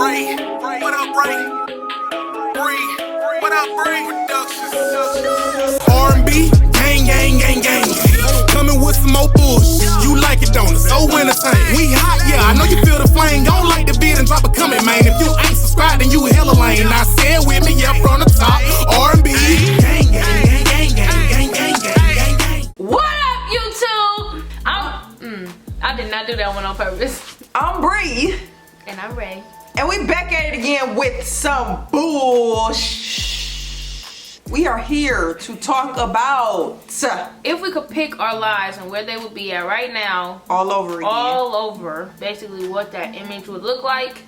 Brie? What up, Brie? Brie? What up, Brie? Productions. R&B, gang, gang, gang, gang. Coming with some more bullshit. You like it, don't it? So entertaining. We hot, yeah. I know you feel the flame. Don't like the vid and drop a comment, man. If you ain't subscribed, then you hella lame. I said with me, yeah, from the top. R&B, gang, gang, gang, gang, gang, gang, gang, gang, gang. What up, YouTube? I did not do that one on purpose. I'm Brie. And I'm Ray. And we back at it again with some bullshit. We are here to talk about if we could pick our lives and where they would be at right now. all over again. All over. Basically what that image would look like.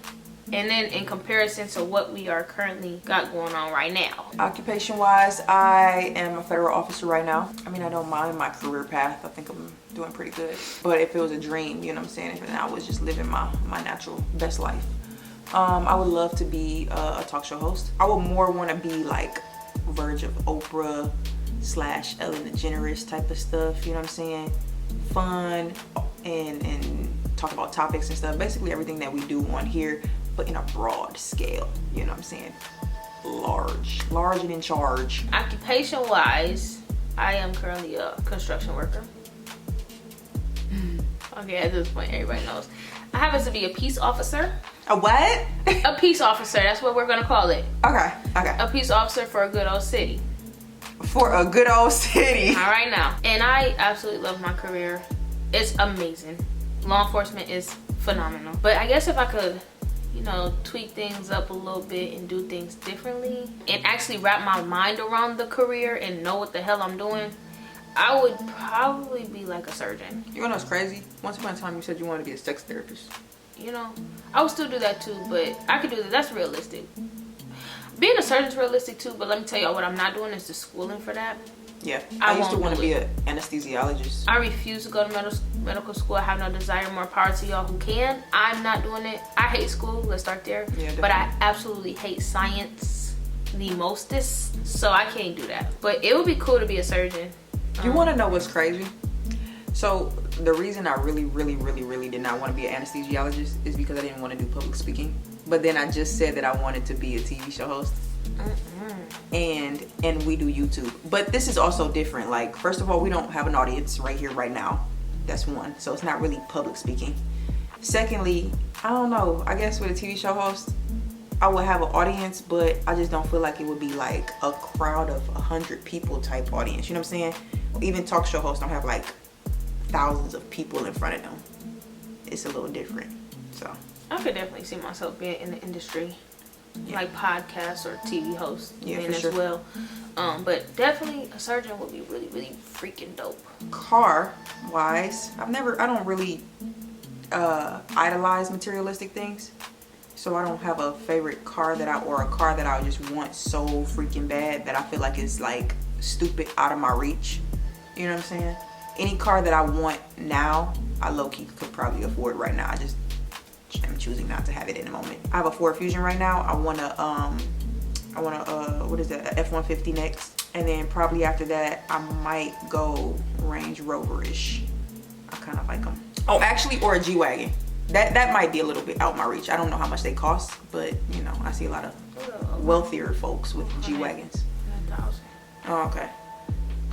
And then in comparison to what we are currently got going on right now. Occupation wise, I am a federal officer right now. I mean, I don't mind my career path. I think I'm doing pretty good. But if it was a dream, you know what I'm saying? If I was just living my natural best life. I would love to be a talk show host. I would more want to be like verge of Oprah / Ellen DeGeneres type of stuff. You know what I'm saying? Fun and talk about topics and stuff. Basically everything that we do on here, but in a broad scale. You know what I'm saying? Large and in charge. Occupation wise, I am currently a construction worker. Okay, at this point everybody knows. I happen to be a peace officer. A what? A peace officer, that's what we're gonna call it. Okay. A peace officer for a good old city. For a good old city. All right now. And I absolutely love my career. It's amazing. Law enforcement is phenomenal. But I guess if I could, you know, tweak things up a little bit and do things differently and actually wrap my mind around the career and know what the hell I'm doing, I would probably be like a surgeon. You know what's crazy? Once upon a time you said you wanted to be a sex therapist. You know, I would still do that too, but I could do that. That's realistic. Being a surgeon's realistic too, but let me tell y'all what I'm not doing is the schooling for that. Yeah, I used to want to be an anesthesiologist. I refuse to go to medical school. I have no desire. More power to y'all who can. I'm not doing it. I hate school. Let's start there. Yeah, but I absolutely hate science the mostest, so I can't do that. But it would be cool to be a surgeon. You want to know what's crazy? So the reason I really did not want to be an anesthesiologist is because I didn't want to do public speaking. But then I just said that I wanted to be a TV show host. And we do YouTube. But this is also different. Like, first of all, we don't have an audience right here right now. That's one. So it's not really public speaking. Secondly, I don't know. I guess with a TV show host, I would have an audience, but I just don't feel like it would be like a crowd of 100 people type audience. You know what I'm saying? Even talk show hosts don't have like thousands of people in front of them. It's a little different. So I could definitely see myself being in the industry. Yeah. Like podcasts or TV hosts, yeah, as sure. well. But definitely a surgeon would be really freaking dope. Car wise, I don't really idolize materialistic things. So I don't have a favorite car or a car that I just want so freaking bad that I feel like it's like stupid out of my reach. You know what I'm saying? Any car that I want now, I low-key could probably afford right now. I'm choosing not to have it in a moment. I have a Ford Fusion right now. I want what is that, a F-150 next. And then probably after that, I might go Range Rover-ish. I kind of like them. Oh, actually, or a G-Wagon. That might be a little bit out my reach. I don't know how much they cost, but you know, I see a lot of wealthier folks with G-Wagons. Oh, okay.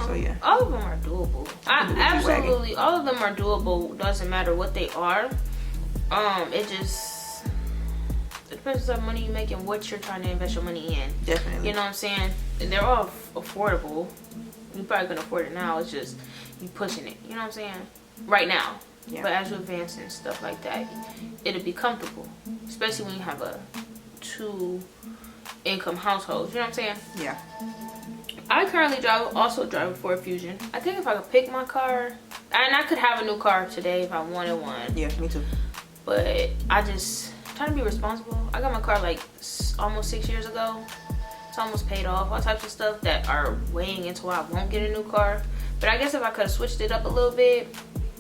So yeah. All of them are doable. Absolutely, all of them are doable. Doesn't matter what they are. It depends on the money you make and what you're trying to invest your money in. Definitely. You know what I'm saying? They're all affordable. You probably can afford it now. It's just you pushing it. You know what I'm saying? Right now. Yeah. But as you advance and stuff like that, it'll be comfortable. Especially when you have a 2-income household. You know what I'm saying? Yeah. I currently also drive a Ford Fusion. I think if I could pick my car, and I could have a new car today if I wanted one. Yeah, me too. But I just trying to be responsible. I got my car like almost 6 years ago. It's almost paid off. All types of stuff that are weighing into why I won't get a new car. But I guess if I could have switched it up a little bit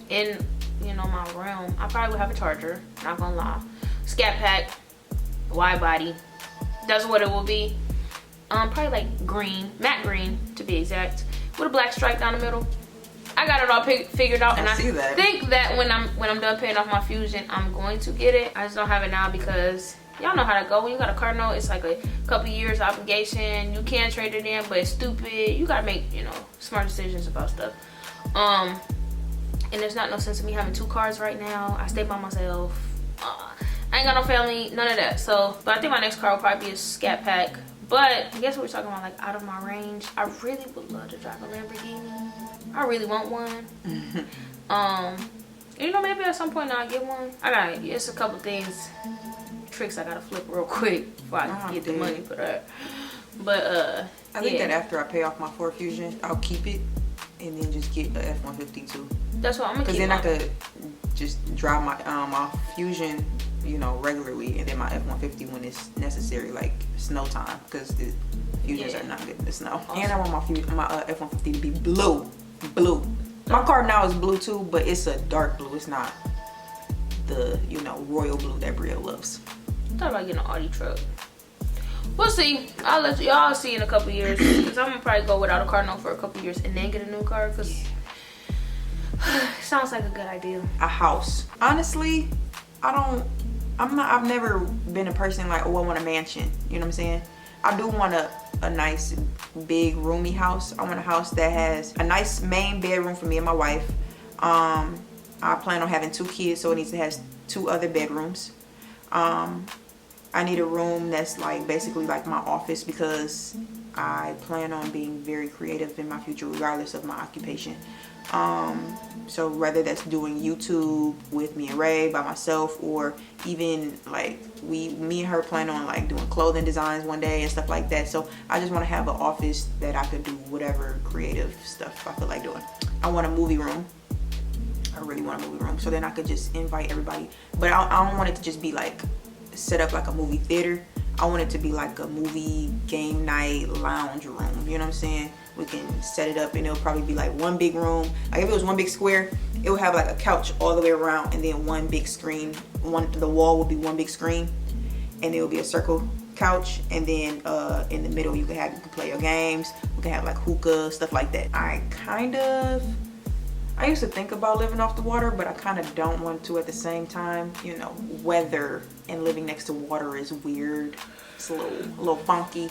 in, you know, my realm, I probably would have a Charger. Not gonna lie. Scat Pack, wide body. That's what it will be. Probably like green, matte green to be exact, with a black stripe down the middle. I got it all figured out, and I think that when I'm done paying off my Fusion, I'm going to get it. I just don't have it now because y'all know how to go. When you got a car note, it's like a couple years obligation. You can trade it in, but it's stupid. You gotta make, you know, smart decisions about stuff. And there's not no sense in me having 2 cars right now. I stay by myself. I ain't got no family, none of that. So, but I think my next car will probably be a Scat Pack. But I guess we're talking about like out of my range. I really would love to drive a Lamborghini. I really want one. You know, maybe at some point I'll get one. It's a couple things, tricks I gotta flip real quick before I can get the money for that. But I think that after I pay off my Ford Fusion, I'll keep it and then just get the F-150 too. That's what I'm gonna keep. Because then I could just drive my my Fusion, you know, regularly, and then my F-150 when it's necessary, like snow time, because the Fusions are not good in the snow. Awesome. And I want my F-150 to be blue. My car now is blue too, but it's a dark blue. It's not the, you know, royal blue that Brie loves. I thought about getting an Audi truck. We'll see. I'll let y'all see in a couple years, because I'm gonna probably go without a car note for a couple years and then get a new car, because sounds like a good idea. A house. Honestly, I've never been a person like, oh, I want a mansion. You know what I'm saying? I do want a nice, big, roomy house. I want a house that has a nice main bedroom for me and my wife. I plan on having 2 kids, so it needs to have 2 other bedrooms. I need a room that's like basically like my office, because I plan on being very creative in my future regardless of my occupation. So whether that's doing YouTube with me and Ray by myself, or even like me and her plan on like doing clothing designs one day and stuff like that. So I just want to have an office that I could do whatever creative stuff I feel like doing. I want a movie room. I really want a movie room, so then I could just invite everybody. But I don't want it to just be like set up like a movie theater. I want it to be like a movie game night lounge room. You know what I'm saying? We can set it up and it'll probably be like one big room. Like if it was one big square, it would have like a couch all the way around, and then one big screen. The wall would be one big screen, and it would be a circle couch, and then in the middle you can play your games. We can have like hookah, stuff like that. I used to think about living off the water, but I kind of don't want to at the same time. You know, weather and living next to water is weird. It's a little funky.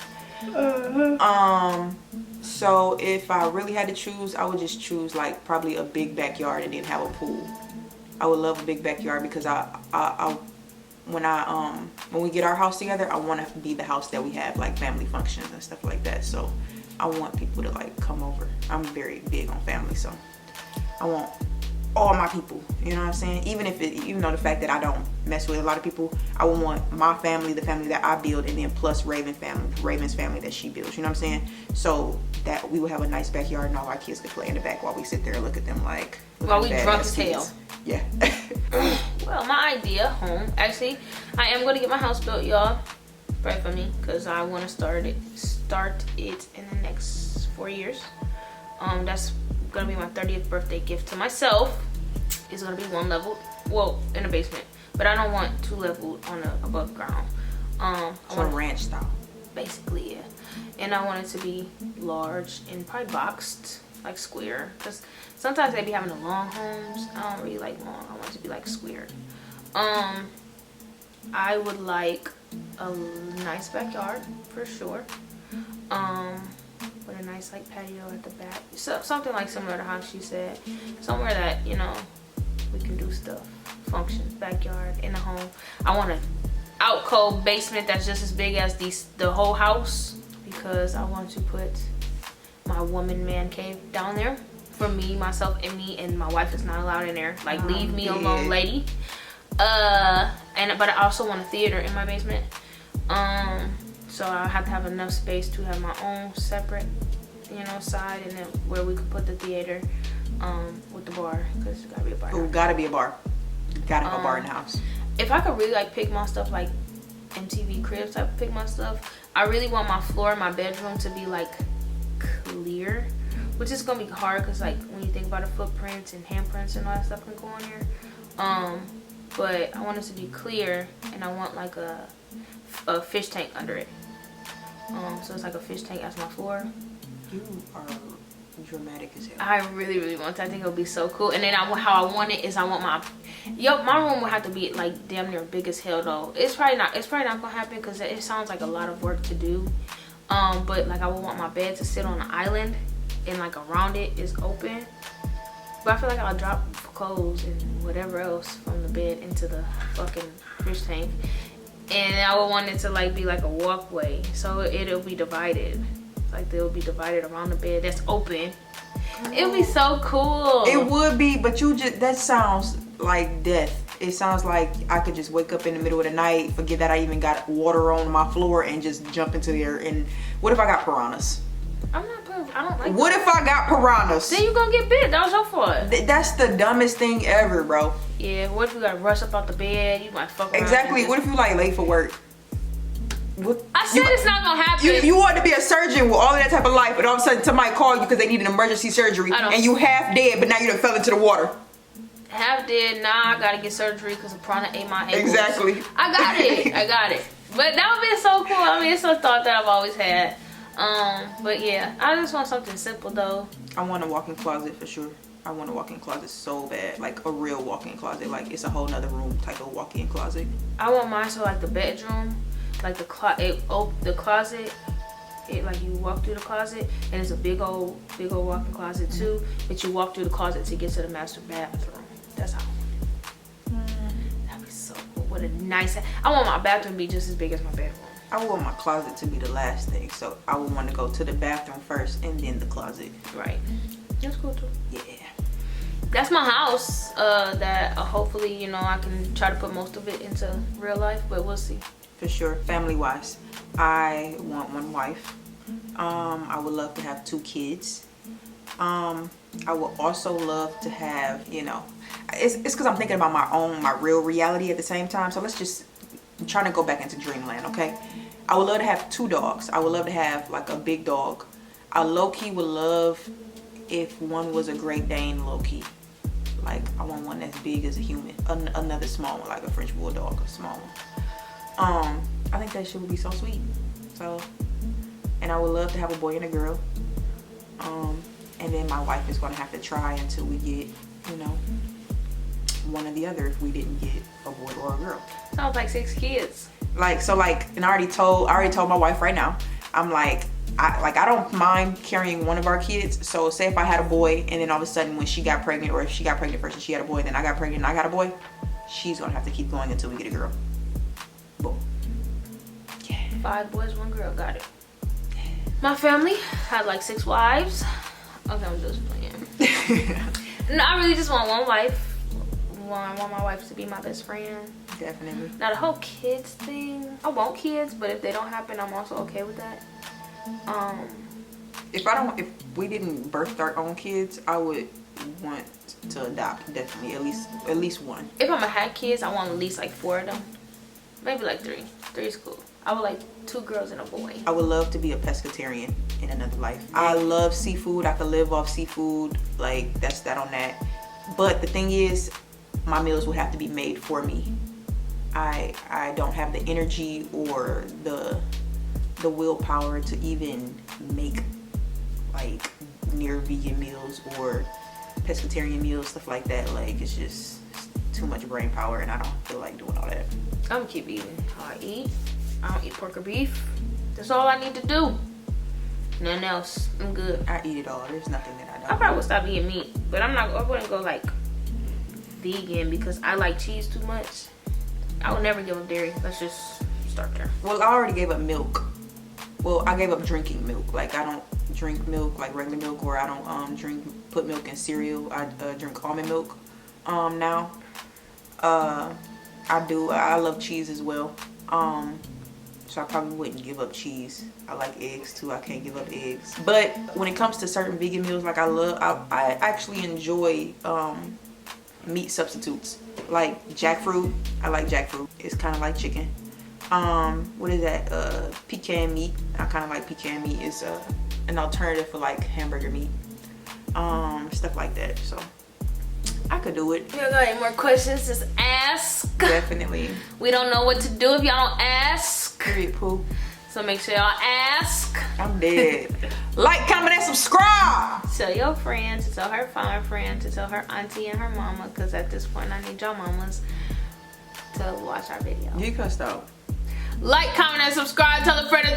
So if I really had to choose, I would just choose like probably a big backyard and then have a pool. I would love a big backyard, because when we get our house together, I want to be the house that we have like family functions and stuff like that. So I want people to like come over. I'm very big on family, so I want all my people, you know what I'm saying? Even though the fact that I don't mess with a lot of people, I would want my family, the family that I build, and then plus Raven's family that she builds, you know what I'm saying? So that we would have a nice backyard and all our kids could play in the back while we sit there and look at them like, while we drunk as hell. Yeah. Well, my idea home, actually, I am going to get my house built, y'all. Pray for me, because I want to start it in the next 4 years. That's gonna be my 30th birthday gift to myself. It's gonna be 1 level, well, in a basement, but I don't want 2 leveled on above ground. I want ranch style, basically, yeah. And I want it to be large and probably boxed, like square, because sometimes they be having the long homes. I don't really like long. I want it to be like square. I would like a nice backyard for sure. With a nice like patio at the back, so something like similar to how she said, somewhere that, you know, we can do stuff, functions, backyard, in the home. I want an alcove basement that's just as big as the whole house, because I want to put my woman man cave down there for me, myself, and my wife is not allowed in there. Like, leave me alone, lady. But I also want a theater in my basement. So I have to have enough space to have my own separate, you know, side, and then where we could put the theater, with the bar, because it's gotta be a bar. Oh, gotta be a bar. Gotta have a bar in the house. If I could really like pick my stuff, like MTV Cribs type of pick my stuff, I really want my floor in my bedroom to be like clear, which is gonna be hard, because like when you think about the footprints and handprints and all that stuff can go on here. But I want it to be clear, and I want like a fish tank under it. So it's like a fish tank as my floor. You are dramatic as hell. I really want that. I think it'll be so cool. And then how I want it is I want my room will have to be like damn near big as hell though. It's probably not gonna happen because it sounds like a lot of work to do. But like I would want my bed to sit on an island and like around it is open. But I feel like I'll drop clothes and whatever else from the bed into the fucking fish tank. And I would want it to like be like a walkway, so it'll be divided. Like they'll be divided around the bed that's open. It'll be so cool. It would be, but that sounds like death. It sounds like I could just wake up in the middle of the night, forget that I even got water on my floor, and just jump into there. And what if I got piranhas? I'm not putting, I don't like What that. if I got piranhas? Then you gonna get bit. That was your fault. That's the dumbest thing ever, bro. Yeah, what if you gotta rush up out the bed? You might fuck around. Exactly. What if you like late for work? I said it's not gonna happen. You want to be a surgeon with all of that type of life, but all of a sudden somebody call you because they need an emergency surgery, and you half dead, but now you done fell into the water. Half dead. Nah, I gotta get surgery because a piranha ate my ankles. Exactly. I got it. But that would be so cool. I mean, it's a thought that I've always had. But yeah, I just want something simple though. I want a walk-in closet for sure. I want a walk-in closet so bad, like a real walk-in closet, like it's a whole nother room type of walk-in closet. I want mine so like the bedroom, like the closet. It like you walk through the closet and it's a big old walk-in closet too. But you walk through the closet to get to the master bathroom. That's how. That'd be so cool. What a nice. I want my bathroom to be just as big as my bedroom. I want my closet to be the last thing, so I would want to go to the bathroom first and then the closet. Right. That's cool too. Yeah. That's my house. That hopefully, you know, I can try to put most of it into real life, but we'll see. For sure. Family wise, I want one wife. I would love to have 2 kids. I would also love to have, you know, it's because I'm thinking about my real reality at the same time. So I'm trying to go back into dreamland, okay? I would love to have 2 dogs. I would love to have like a big dog. I low-key would love if one was a Great Dane low-key. Like I want one that's big as a human. Another small one, like a French Bulldog, a small one. I think that shit would be so sweet. So, and I would love to have a boy and a girl. And then my wife is gonna have to try until we get, you know, one or the other if we didn't get a boy or a girl. Sounds like 6 kids. And I already told my wife right now, I'm like, I don't mind carrying one of our kids. So say if I had a boy and then all of a sudden when she got pregnant, or if she got pregnant first and she had a boy, then I got pregnant and I got a boy, she's gonna have to keep going until we get a girl. Boom. Yeah. 5 boys, 1 girl. Got it. My family had like 6 wives. Okay, I'm just playing. No, I really just want one wife. I want my wife to be my best friend. Definitely. Now the whole kids thing, I want kids, but if they don't happen, I'm also okay with that. If we didn't birth our own kids, I would want to adopt, definitely, at least one. If I'm gonna have kids, I want at least like 4 of them. Maybe like 3. 3 is cool. I would like 2 girls and a boy. I would love to be a pescatarian in another life. I love seafood. I could live off seafood. Like that's that on that. But the thing is, my meals would have to be made for me. I don't have the energy or the willpower to even make like near vegan meals or pescatarian meals, stuff like that. Like it's too much brain power and I don't feel like doing all that. I'm gonna keep eating how I eat. I don't eat pork or beef. That's all I need to do. Nothing else. I'm good. I eat it all. There's nothing that I don't. I probably would stop eating meat, but I wouldn't go like vegan because I like cheese too much. I would never give up dairy. Let's just start there. Well, I already gave up milk. Well, I gave up drinking milk. Like I don't drink milk like regular milk, or I don't put milk in cereal. I drink almond milk now. I love cheese as well. So I probably wouldn't give up cheese. I like eggs too. I can't give up eggs. But when it comes to certain vegan meals, like I actually enjoy meat substitutes. Like jackfruit. I like jackfruit. It's kind of like chicken. What is that? Pecan meat. I kind of like pecan meat. It's an alternative for like hamburger meat. Stuff like that. So I could do it. If y'all got any more questions, just ask. Definitely. We don't know what to do if y'all don't ask. Period, poo. So make sure y'all ask. I'm dead. Like, comment, and subscribe. Tell your friend to tell her fine friend to tell her auntie and her mama, because at this point I need y'all mamas to watch our video. You cussed out. Like, comment, and subscribe. Tell a friend